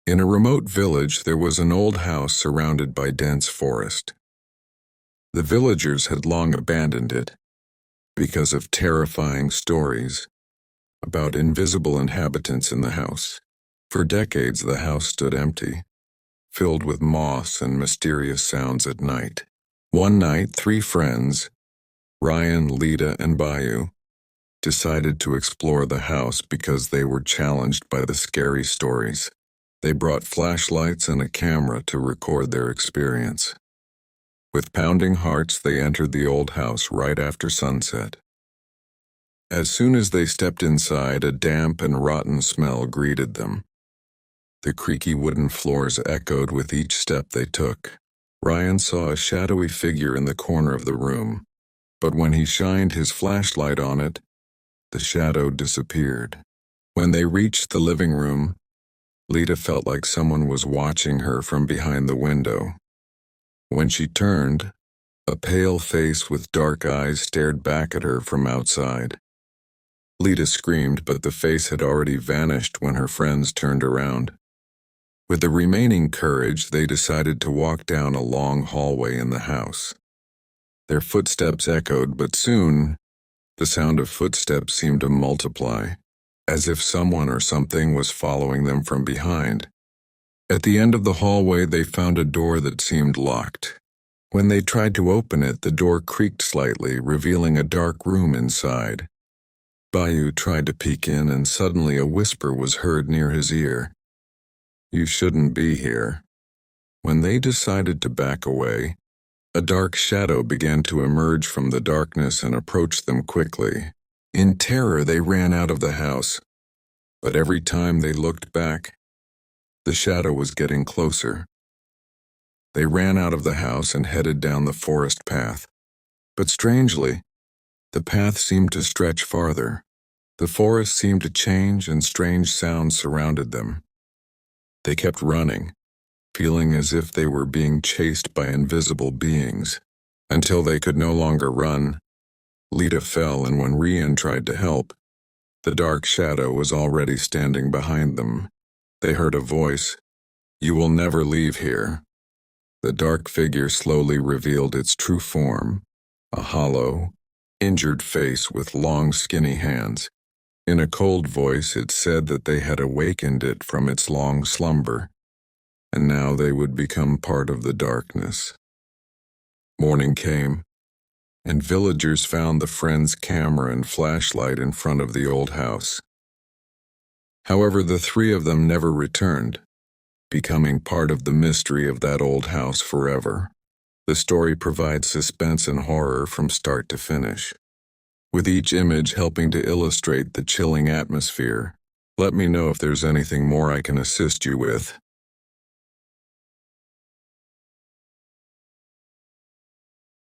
In a remote village, there was an old house surrounded by dense forest. The villagers had long abandoned it because of terrifying stories about invisible inhabitants in the house. For decades, the house stood empty, filled with moss and mysterious sounds at night. One night, three friends, Ryan, Lita, and Bayou, decided to explore the house because they were challenged by the scary stories. They brought flashlights and a camera to record their experience. With pounding hearts, they entered the old house right after sunset. As soon as they stepped inside, a damp and rotten smell greeted them. The creaky wooden floors echoed with each step they took. Ryan saw a shadowy figure in the corner of the room, but when he shined his flashlight on it, the shadow disappeared. When they reached the living room, Lita felt like someone was watching her from behind the window. When she turned, a pale face with dark eyes stared back at her from outside. Lita screamed, but the face had already vanished when her friends turned around. With the remaining courage, they decided to walk down a long hallway in the house. Their footsteps echoed, but soon, the sound of footsteps seemed to multiply, as if someone or something was following them from behind. At the end of the hallway, they found a door that seemed locked. When they tried to open it, the door creaked slightly, revealing a dark room inside. Bayou tried to peek in, and suddenly a whisper was heard near his ear. "You shouldn't be here." When they decided to back away, a dark shadow began to emerge from the darkness and approached them quickly. In terror, they ran out of the house, but every time they looked back, the shadow was getting closer. They ran out of the house and headed down the forest path. But strangely, the path seemed to stretch farther. The forest seemed to change, and strange sounds surrounded them. They kept running, feeling as if they were being chased by invisible beings. Until they could no longer run, Lita fell, and when Ryan tried to help, the dark shadow was already standing behind them. They heard a voice, "You will never leave here." The dark figure slowly revealed its true form, a hollow, injured face with long, skinny hands. In a cold voice, it said that they had awakened it from its long slumber, and now they would become part of the darkness. Morning came, and villagers found the friends' camera and flashlight in front of the old house. However, the three of them never returned, becoming part of the mystery of that old house forever. The story provides suspense and horror from start to finish, with each image helping to illustrate the chilling atmosphere. Let me know if there's anything more I can assist you with.